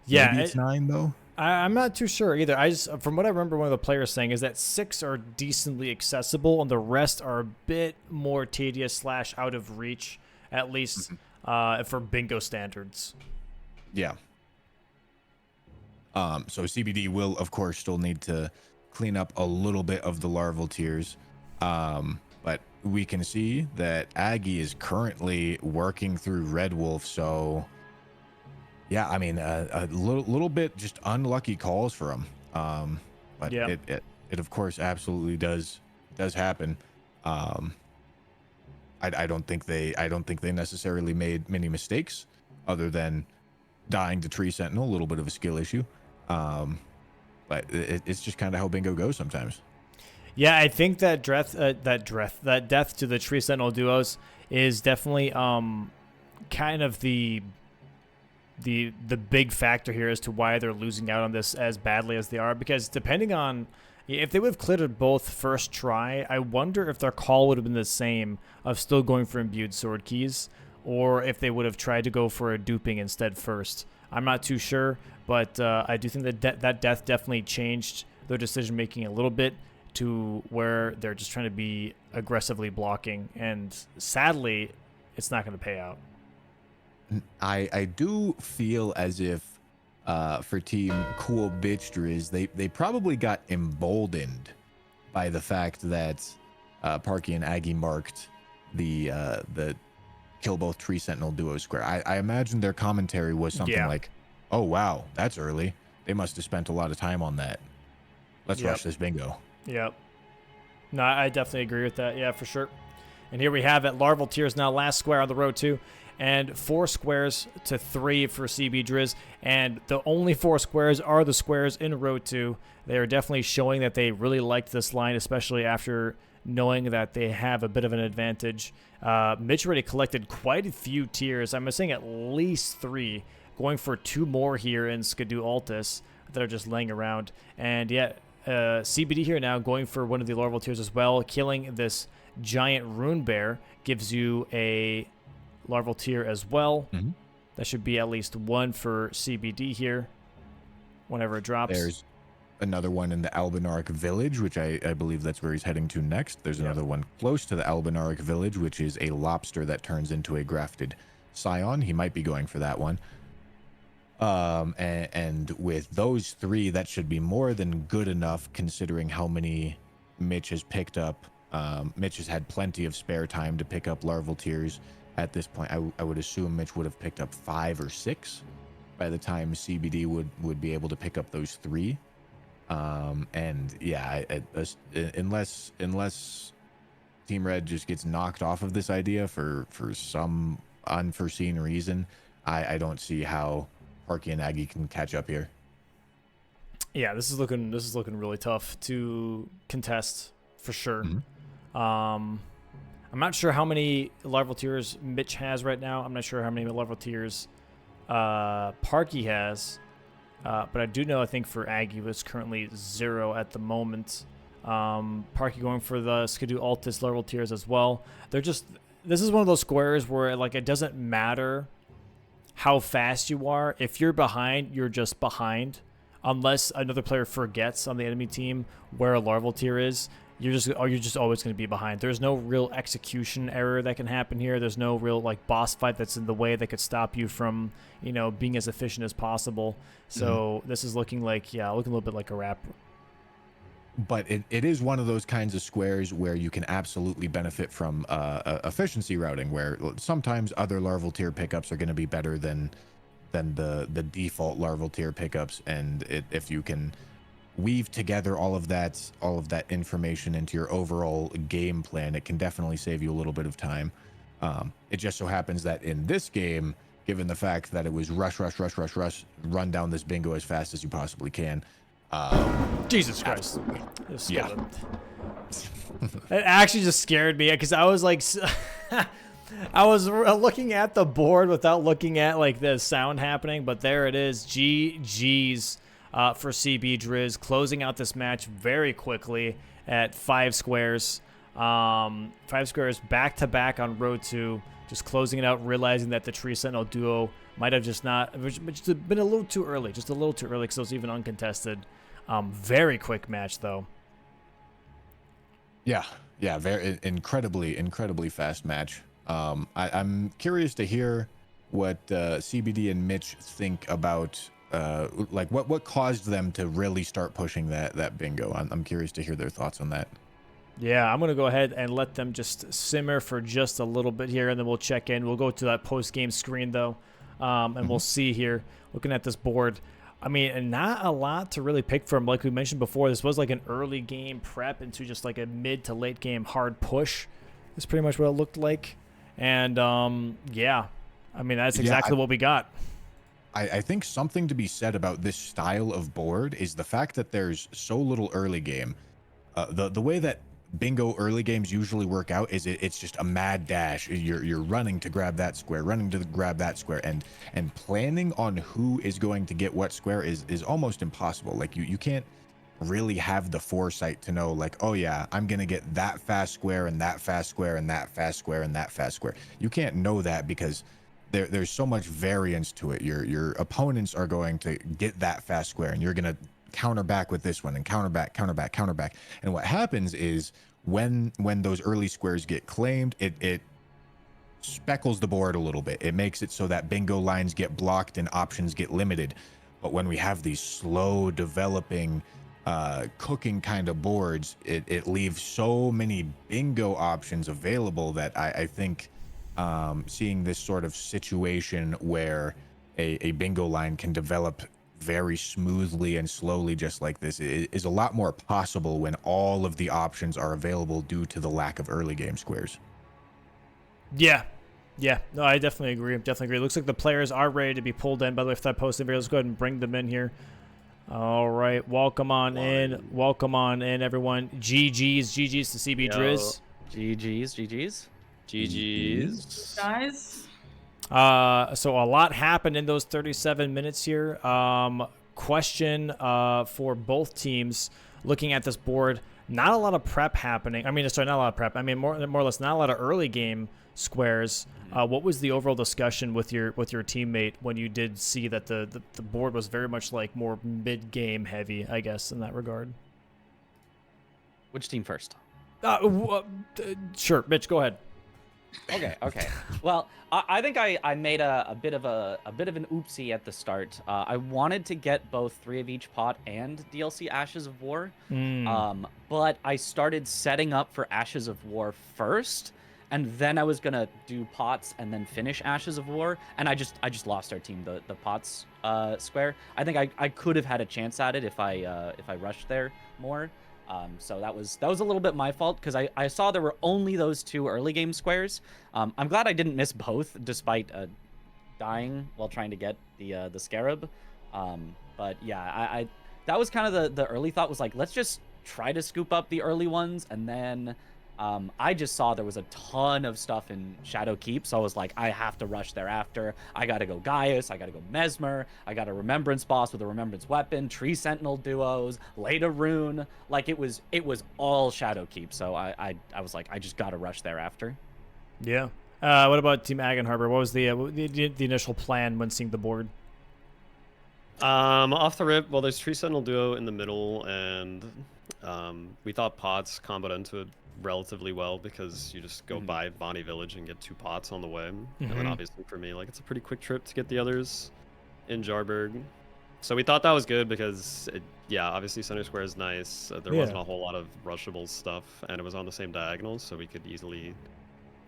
Yeah, maybe it's 9 though. I'm not too sure either. From what I remember, one of the players saying is that 6 are decently accessible, and the rest are a bit more tedious / out of reach, at least for bingo standards. Yeah. So CBD will, of course, still need to clean up a little bit of the larval tears. But we can see that Aggie is currently working through Red Wolf. So, yeah, I mean, a little bit just unlucky calls for him. But yeah. it of course absolutely does happen. I don't think they necessarily made many mistakes, other than dying to Tree Sentinel, a little bit of a skill issue. But it's just kind of how bingo goes sometimes. Yeah, I think that death to the Tree Sentinel duos is definitely kind of the big factor here as to why they're losing out on this as badly as they are. Because depending on if they would have cleared both first try, I wonder if their call would have been the same of still going for imbued sword keys, or if they would have tried to go for a duping instead first. I'm not too sure, but I do think that that death definitely changed their decision making a little bit to where they're just trying to be aggressively blocking, and sadly, it's not going to pay out. I do feel as if for Team Cool CBDriz, they probably got emboldened by the fact that Parky and Aggie marked the kill both Tree Sentinel duo square. I imagine their commentary was something like, "Oh wow, that's early. They must have spent a lot of time on that. Let's rush this bingo." Yep. No, I definitely agree with that. Yeah, for sure. And here we have it. Larval Tears now last square on the road 2. And 4 squares to 3 for CBDriz. And the only 4 squares are the squares in row 2. They are definitely showing that they really liked this line, especially after knowing that they have a bit of an advantage. Mitch already collected quite a few tiers. I'm saying at least 3. Going for 2 more here in Skidoo Altus that are just laying around. And yet, CBD here now going for one of the larval tears as well. Killing this giant rune bear gives you a larval tier as well. Mm-hmm. That should be at least 1 for CBD here whenever it drops. There's another one in the Albinaric village, which I believe that's where he's heading to next. There's another one close to the Albinaric village, which is a lobster that turns into a grafted scion. He might be going for that one. And with those 3, that should be more than good enough, considering how many Mitch has picked up. Mitch has had plenty of spare time to pick up larval tears at this point. I would assume Mitch would have picked up 5 or 6 by the time CBD would be able to pick up those 3. And yeah, unless Team Red just gets knocked off of this idea for some unforeseen reason, I don't see how Parky and Aggie can catch up here. Yeah, this is looking really tough to contest for sure. Mm-hmm. I'm not sure how many larval tears Mitch has right now. I'm not sure how many larval tears Parky has. But I do know, I think for Aggie was currently 0 at the moment. Parky going for the Skidoo Altus larval tears as well. This is one of those squares where like it doesn't matter how fast you are. If you're behind, you're just behind. Unless another player forgets on the enemy team where a larval tier is, you're just always going to be behind. There's no real execution error that can happen here. There's no real like boss fight that's in the way that could stop you from, you know, being as efficient as possible. So this is looking like, looking a little bit like a wrap. But it is one of those kinds of squares where you can absolutely benefit from efficiency routing, where sometimes other larval tier pickups are going to be better than the default larval tier pickups, and if you can weave together all of that information into your overall game plan, it can definitely save you a little bit of time. It just so happens that in this game, given the fact that it was rush, run down this bingo as fast as you possibly can. Jesus Christ. Yeah. It actually just scared me because I was like, I was looking at the board without looking at like the sound happening, but there it is. GG's for CBDriz, closing out this match very quickly at 5 squares. 5 squares back to back on row 2, just closing it out, realizing that the Tree Sentinel duo might have just been a little too early, because it was even uncontested. Very quick match though. Yeah, very incredibly fast match. I'm curious to hear what CBD and Mitch think about like what caused them to really start pushing that bingo. I'm curious to hear their thoughts on that. Yeah, I'm going to go ahead and let them just simmer for just a little bit here, and then we'll check in. We'll go to that post-game screen, though, and we'll see here, looking at this board. I mean, not a lot to really pick from. Like we mentioned before, this was like an early game prep into just like a mid to late game hard push. That's pretty much what it looked like. And, yeah, I mean, that's exactly what we got. I think something to be said about this style of board is the fact that there's so little early game. The way that bingo early games usually work out is it's just a mad dash. You're running to grab that square, and planning on who is going to get what square is almost impossible. Like you can't really have the foresight to know, like, oh yeah, I'm gonna get that fast square and that fast square and that fast square and that fast square. You can't know that because there's so much variance to it. Your opponents are going to get that fast square, and you're gonna counter back with this one, and counter back. And what happens is when those early squares get claimed, it speckles the board a little bit. It makes it so that bingo lines get blocked and options get limited. But when we have these slow developing cooking kind of boards, it leaves so many bingo options available that I think seeing this sort of situation where a bingo line can develop very smoothly and slowly just like this is a lot more possible when all of the options are available due to the lack of early game squares. Yeah, no, I definitely agree. It looks like the players are ready to be pulled in. By the way, if that posted video, let's go ahead and bring them in here. All right, welcome on in, everyone. GG's to CBDriz. GG's. Guys. So a lot happened in those 37 minutes here. Question for both teams looking at this board. Not a lot of prep happening. I mean, sorry, not a lot of prep. I mean, more or less, not a lot of early game squares. What was the overall discussion with your teammate when you did see that the board was very much like more mid game heavy, I guess, in that regard? Which team first? Sure, Mitch, go ahead. Okay. Well, I think I made a bit of an oopsie at the start. I wanted to get both 3 of each pot and DLC Ashes of War, but I started setting up for Ashes of War first, and then I was gonna do pots and then finish Ashes of War, and I just lost our team the pots square. I think I could have had a chance at it if I rushed there more. So that was a little bit my fault because I saw there were only those 2 early game squares. I'm glad I didn't miss both despite dying while trying to get the Scarab. But yeah, I that was kind of the early thought was like, let's just try to scoop up the early ones, and then I just saw there was a ton of stuff in Shadow Keep, so I was like, I have to rush thereafter. I gotta go Gaius, I gotta go Mesmer, I got a Remembrance boss with a Remembrance weapon, Tree Sentinel duos, Leda Rune. Like, it was all Shadow Keep, so I was like, I just gotta rush thereafter. Yeah. What about Team Aggenharbor? What was the initial plan when seeing the board? Off the rip, well, there's Tree Sentinel Duo in the middle, and we thought pots comboed into it relatively well because you just go by Bonnie Village and get 2 pots on the way. And then obviously for me, like, it's a pretty quick trip to get the others in Jarberg. So we thought that was good because, yeah, obviously center square is nice. There wasn't a whole lot of rushable stuff, and it was on the same diagonal, so we could easily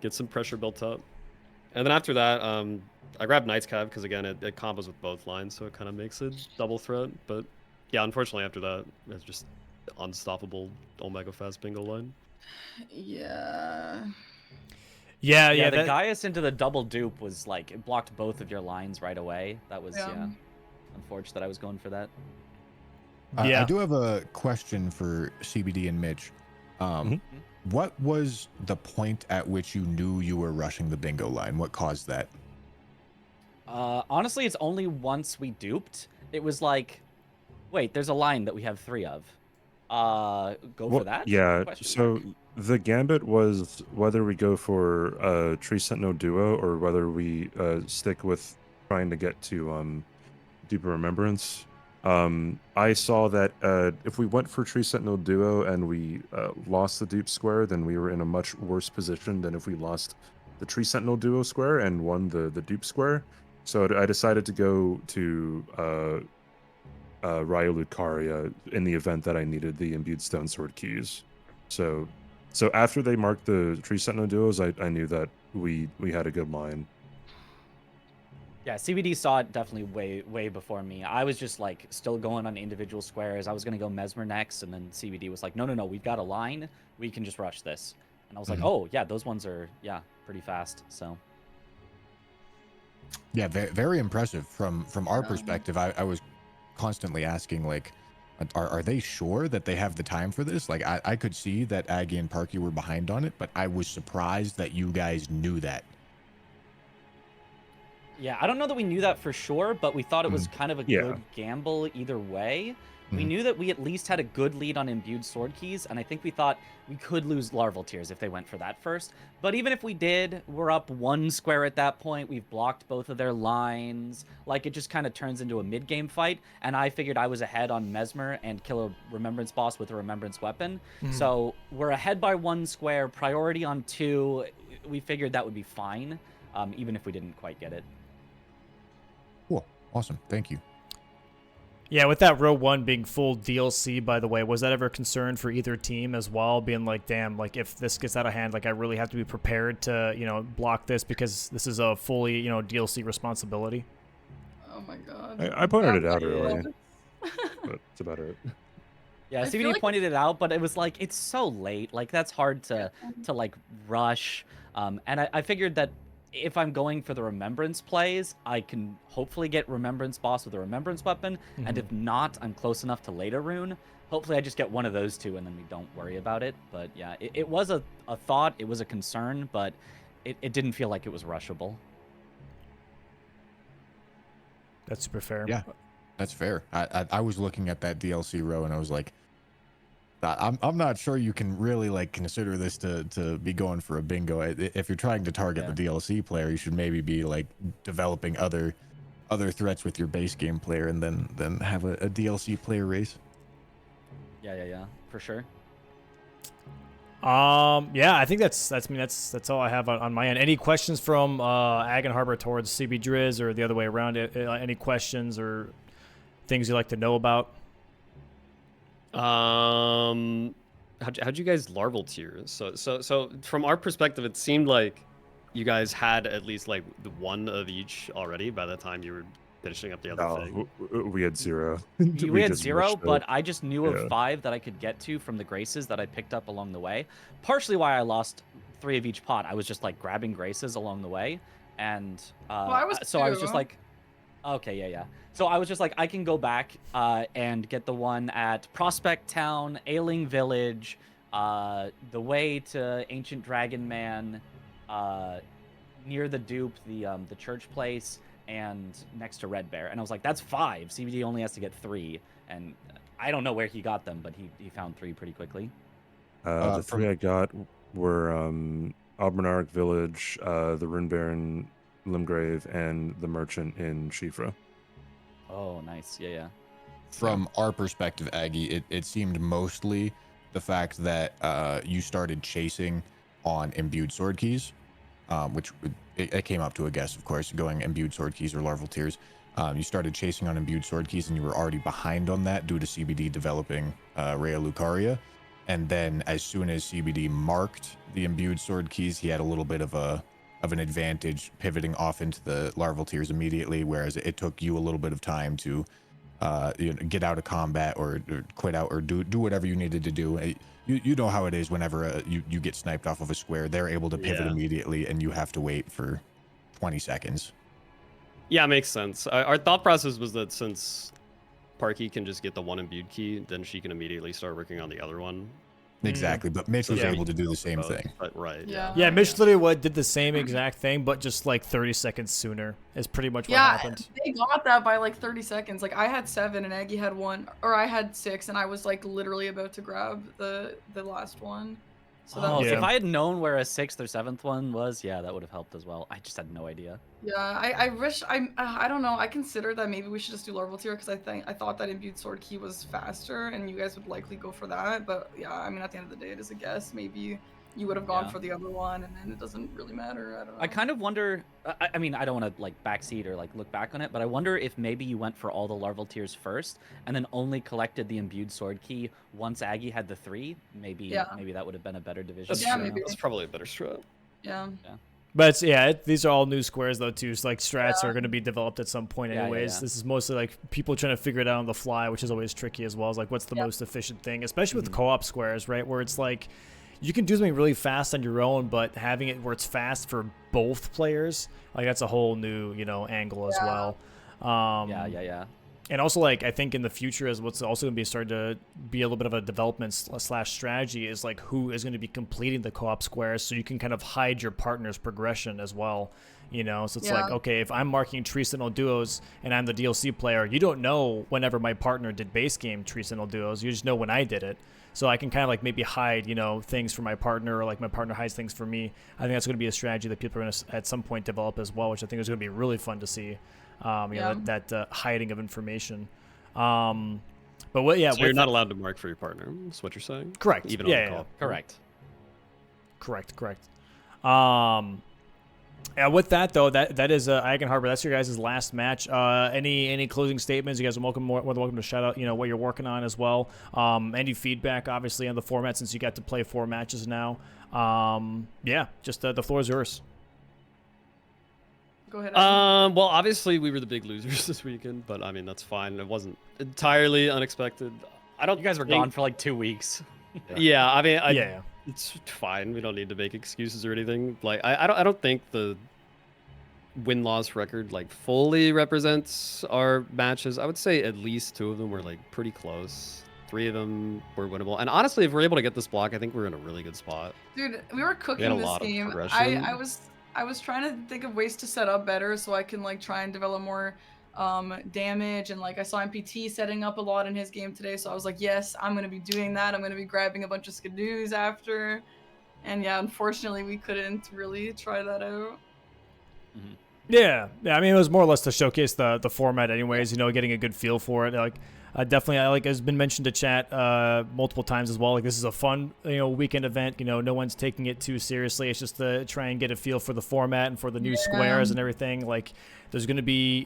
get some pressure built up. And then after that, I grabbed Knight's Cav because, again, it combos with both lines, so it kind of makes it double threat. But yeah, unfortunately, after that, it's just unstoppable Omega Fast bingo line. Yeah. Yeah. The Gaius into the double dupe was like, it blocked both of your lines right away. That was, unfortunate that I was going for that. I do have a question for CBD and Mitch. What was the point at which you knew you were rushing the bingo line? What caused that? Honestly, it's only once we duped. It was like, wait, there's a line that we have 3 of. For that? Yeah, so the gambit was whether we go for a Tree Sentinel Duo or whether we stick with trying to get to Deeper Remembrance. I saw that if we went for Tree Sentinel Duo and we lost the dupe square, then we were in a much worse position than if we lost the Tree Sentinel Duo square and won the dupe square. So I decided to go to Raya Lucaria in the event that I needed the imbued stone sword keys. So after they marked the Tree Sentinel Duos, I knew that we had a good line. Yeah, CBD saw it definitely way before me. I was just like still going on individual squares. I was gonna go Mesmer next, and then CBD was like, no, we've got a line. We can just rush this. And I was like, oh yeah, those ones are pretty fast. So yeah, very impressive from our perspective. I was constantly asking, like, are they sure that they have the time for this? Like, I could see that Aggie and Parky were behind on it, but I was surprised that you guys knew that. yeah, I don't know that we knew that for sure, but we thought it was kind of a good gamble either way. We knew that we at least had a good lead on imbued sword keys, and I think we thought we could lose Larval Tears if they went for that first. But even if we did, we're up 1 square at that point. We've blocked both of their lines. Like, it just kind of turns into a mid-game fight, and I figured I was ahead on Mesmer and kill a Remembrance boss with a Remembrance weapon. So we're ahead by 1 square, priority on 2. We figured that would be fine, even if we didn't quite get it. Cool. Awesome. Thank you. Yeah, with that row 1 being full DLC, by the way, was that ever a concern for either team as well? Being like, damn, like if this gets out of hand, like I really have to be prepared to, block this because this is a fully, DLC responsibility. Oh my god. I pointed it out earlier, but that's about it. Yeah, CBD pointed it out, but it was like, it's so late. Like, that's hard to like rush. And I figured that if I'm going for the Remembrance plays, I can hopefully get Remembrance boss with a Remembrance weapon, and if not, I'm close enough to later rune. Hopefully I just get one of those 2 and then we don't worry about it. But yeah, it was a thought, it was a concern, but it didn't feel like it was rushable. That's super fair. Yeah, that's fair. I was looking at that DLC row and I was like, I'm not sure you can really like consider this to be going for a bingo. If you're trying to target the DLC player, you should maybe be like developing other threats with your base game player and then have a DLC player race. Yeah, for sure. Yeah, I think that's all I have on my end. Any questions from Aggenharbor towards CBDriz or the other way around? Any questions or things you'd like to know about? How'd you guys larval tiers? So from our perspective, it seemed like you guys had at least like the 1 of each already by the time you were finishing up the other thing. We had 0. We had 0, but I just knew of 5 that I could get to from the graces that I picked up along the way. Partially why I lost 3 of each pot. I was just like grabbing graces along the way, and I was just like, okay, yeah. So I was just like, I can go back and get the one at Prospect Town, Ailing Village, the way to Ancient Dragon Man, near the dupe, the church place, and next to Red Bear. And I was like, that's 5. CBD only has to get 3. And I don't know where he got them, but he found 3 pretty quickly. The 3 I got were Albernark Village, the Rune Baron Limgrave, and the Merchant in Shifra. Oh, nice. Yeah, yeah. From our perspective, Aggie, it seemed mostly the fact that you started chasing on imbued sword keys, which it came up to a guess, of course, going imbued sword keys or larval tears. You started chasing on imbued sword keys, and you were already behind on that due to CBD developing Rhea Lucaria. And then as soon as CBD marked the imbued sword keys, he had a little bit of an advantage pivoting off into the larval tears immediately, whereas it took you a little bit of time to get out of combat or quit out or do whatever you needed to do. You know how it is whenever you get sniped off of a square, they're able to pivot immediately and you have to wait for 20 seconds. Yeah, makes sense. Our thought process was that since Parky can just get the one imbued key, then she can immediately start working on the other one. Exactly, but Mitch was able to do the same thing. But right. Yeah. Yeah, Mitch literally did the same exact thing, but just like 30 seconds sooner is pretty much what Yeah, happened. they got that by like 30 seconds. Like I had 7 and Aggie had 1, or I had 6 and I was like literally about to grab the last one. So that Oh, was, so if I had known where a 6th or 7th one was, yeah, that would have helped as well. I just had no idea. yeah, I wish I don't know. I considered that maybe we should just do Larval Tier because I thought that imbued sword key was faster and you guys would likely go for that. But yeah, I mean at the end of the day it is a guess. Maybe you would have gone for the other one and then it doesn't really matter. I don't know. I kind of wonder. I mean, I don't want to like backseat or like look back on it, but I wonder if maybe you went for all the larval tiers first and then only collected the imbued sword key once Aggie had the 3. Maybe maybe that would have been a better division. That's, Yeah, I don't know. maybe. that's probably a better strat. Yeah. But it's, these are all new squares though too. So like strats are going to be developed at some point Yeah, anyways. yeah. This is mostly like people trying to figure it out on the fly, which is always tricky as well. As like what's the most efficient thing, especially with co-op squares, right? Where it's like you can do something really fast on your own, but having it where it's fast for both players, like that's a whole new angle as well. Yeah. And also, like, I think in the future, is what's also going to be starting to be a little bit of a development slash strategy is like who is going to be completing the co-op squares, so you can kind of hide your partner's progression as well. So it's like, okay, if I'm marking Tree Sentinel duos and I'm the DLC player, you don't know whenever my partner did base game Tree Sentinel duos. You just know when I did it. So I can kind of like maybe hide, things for my partner, or like my partner hides things for me. I think that's going to be a strategy that people are going to at some point develop as well, which I think is going to be really fun to see. That hiding of information. But what? Yeah, So you're not allowed to mark for your partner. That's what you're saying. Correct. Even Yeah, on yeah. the call. Correct. Yeah, with that though, that is Aggenharbor. That's your guys' last match. Any closing statements? You guys are more than welcome to shout out, what you're working on as well. Any feedback, obviously, on the format since you got to play 4 matches now. Just the floor is yours. Go ahead. Aggie. Well, obviously we were the big losers this weekend, but I mean that's fine. It wasn't entirely unexpected. I don't. You guys were think- gone for like 2 weeks. Yeah, I mean, Yeah. it's fine. We don't need to make excuses or anything. Like, I don't think the win-loss record like fully represents our matches. I would say at least 2 of them were like pretty close. 3 of them were winnable. And honestly, if we're able to get this block, I think we're in a really good spot. Dude, we were cooking a this lot of game. progression. I was trying to think of ways to set up better so I can like try and develop more damage, and like I saw MPT setting up a lot in his game today, so I was like, yes, I'm gonna be doing that. I'm gonna be grabbing a bunch of skidoos after, and yeah, unfortunately we couldn't really try that out. Yeah. I mean, it was more or less to showcase the format, anyways. Getting a good feel for it. Like, definitely, like has been mentioned to chat multiple times as well. Like, this is a fun, weekend event. No one's taking it too seriously. It's just to try and get a feel for the format and for the new squares and everything. Like, there's going to be,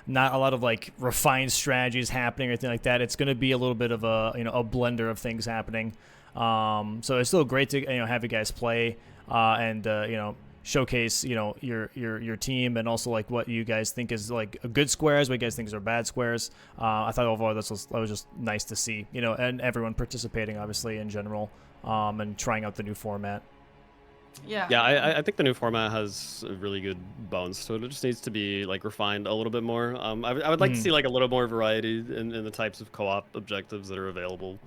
not a lot of like refined strategies happening or anything like that. It's going to be a little bit of a, a blender of things happening. So it's still great to have you guys play and showcase your team, and also like what you guys think is like a good squares, what you guys think are bad squares. I thought overall that was just nice to see, and everyone participating obviously in general, and trying out the new format. Yeah. Yeah, I think the new format has really good bones to it. It just needs to be like refined a little bit more. I would like to see like a little more variety in the types of co-op objectives that are available,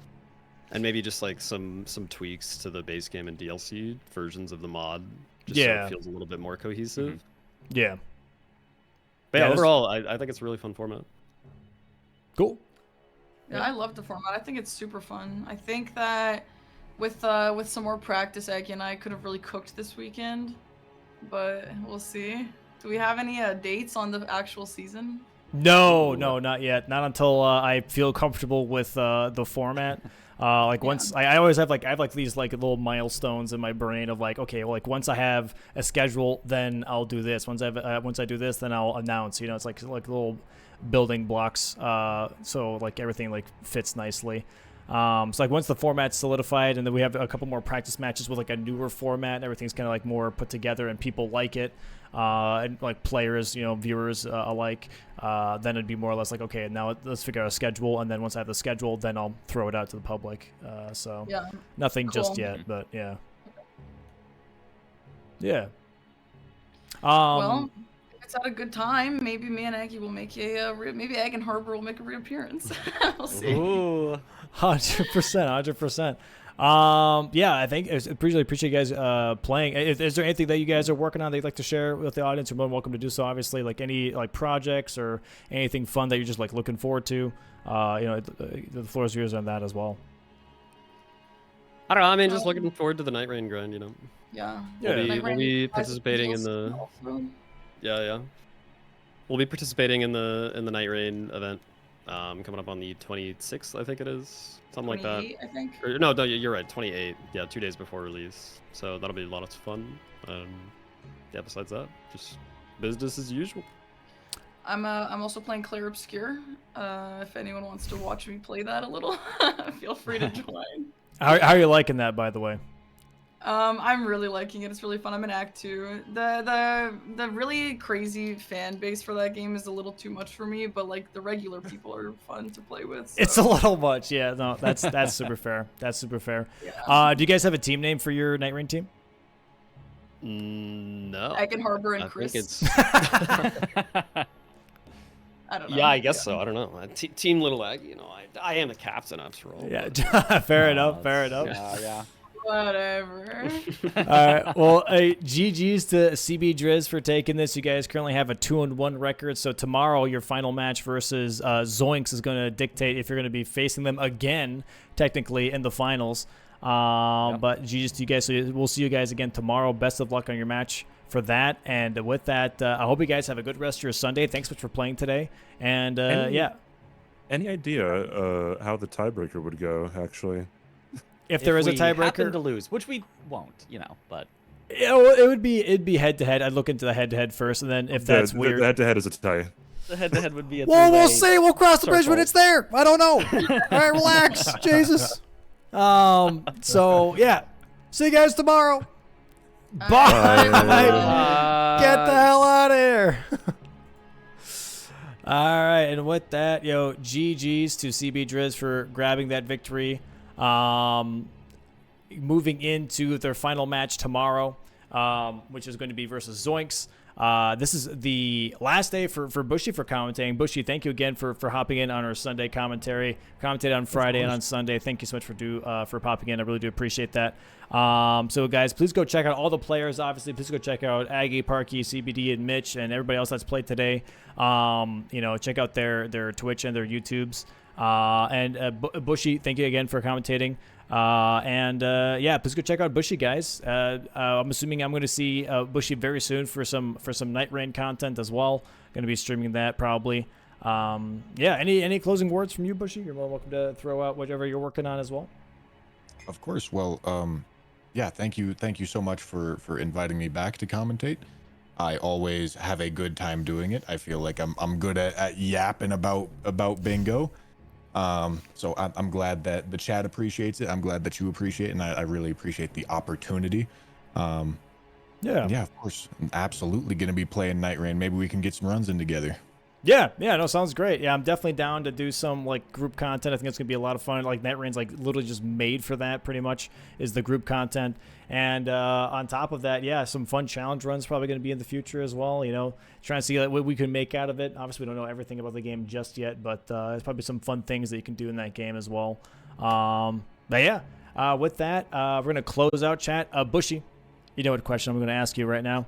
and maybe just like some tweaks to the base game and DLC versions of the mod, just so it feels a little bit more cohesive. Yeah. But yeah, overall, I think it's a really fun format. Cool. Yeah, I love the format. I think it's super fun. I think that with some more practice, Aggie and I could have really cooked this weekend, but we'll see. Do we have any dates on the actual season? No, not yet. Not until I feel comfortable with the format. Once I always have I have these little milestones in my brain of okay, well, once I have a schedule, then I'll do this. Once I do this, then I'll announce. It's like little building blocks. So everything fits nicely. So once the format's solidified, and then we have a couple more practice matches with a newer format, everything's kind of more put together, and people like it, and players, viewers alike. Then it'd be more or less okay, now let's figure out a schedule, and then once I have the schedule, then I'll throw it out to the public. So yeah, nothing cool. just yet, but yeah. Yeah. Well, if it's at a good time, maybe me and Aggie will make maybe Aggenharbor will make a reappearance. We'll see. Ooh. 100%. Yeah, I think appreciate you guys playing. Is there anything that you guys are working on that you'd like to share with the audience? You're more than welcome to do so. Obviously, any projects or anything fun that you're just looking forward to. The floor is yours on that as well. I don't know. I mean, just looking forward to the Night Rain grind. Yeah. We'll be participating in the. Yeah. We'll be participating in the Night Rain event. Coming up on the 26th, I think it is. Something like that. I think. Or, no, you're right. 28. Yeah, 2 days before release. So that'll be a lot of fun. Yeah, besides that, just business as usual. I'm also playing Clair Obscure. If anyone wants to watch me play that a little, feel free to join. How are you liking that, by the way? I'm really liking it. It's really fun. I'm in Act 2. The really crazy fan base for that game is a little too much for me, but the regular people are fun to play with. So. It's a little much, yeah. No, that's super fair. That's super fair. Yeah. Do you guys have a team name for your Night Rain team? No. Aggenharbor and I Chris. think it's. I don't know. Yeah, I guess so. I don't know. Team Little Egg. I am the captain after all. Yeah, fair enough. Yeah. Whatever. All right. Well, GG's to CBDriz for taking this. You guys currently have a 2-1 record. So tomorrow, your final match versus Zoinks is going to dictate if you're going to be facing them again, technically, in the finals. But GG's to you guys. So we'll see you guys again tomorrow. Best of luck on your match for that. And with that, I hope you guys have a good rest of your Sunday. Thanks so much for playing today. And yeah. Any idea how the tiebreaker would go, actually? If there is a tiebreaker, happen to lose, which we won't, but yeah, well, it'd be head to head. I'd look into the head to head first, and then if that's weird, the head to head is a tie. the head to head would be a. Well, we'll see. We'll cross the bridge when it's there. I don't know. All right, relax, Jesus. So yeah, see you guys tomorrow. Bye. Get the hell out of here. All right, and with that, GG's to CBDriz for grabbing that victory. Moving into their final match tomorrow, which is going to be versus Zoinks. This is the last day for Bushy for commentating. Bushy, thank you again for hopping in on our Sunday commentary. Commentate on Friday and on Sunday. Thank you so much for popping in. I really do appreciate that. So guys, please go check out all the players. Obviously, please go check out Aggie, Parky, CBD, and Mitch, and everybody else that's played today. Check out their Twitch and their YouTubes. And Bushy, thank you again for commentating. Yeah, please go check out Bushy, guys. I'm assuming I'm going to see Bushy very soon for some Night Rain content as well. Going to be streaming that probably. Yeah, any closing words from you, Bushy? You're more welcome to throw out whatever you're working on as well. Of course. Well, yeah, thank you so much for inviting me back to commentate. I always have a good time doing it. I feel like I'm good at yapping about bingo. So I'm glad that the chat appreciates it. I'm glad that you appreciate it, and I really appreciate the opportunity. Yeah, of course. I'm absolutely going to be playing Night Rain. Maybe we can get some runs in together. Yeah, no, sounds great. Yeah, I'm definitely down to do some group content. I think it's gonna be a lot of fun. Night Rain's literally just made for that. Pretty much is the group content, and on top of that, yeah, some fun challenge runs probably gonna be in the future as well. Trying to see what we can make out of it. Obviously, we don't know everything about the game just yet, but there's probably some fun things that you can do in that game as well. But yeah, with that, we're gonna close out chat. Bushy, you know what question I'm gonna ask you right now?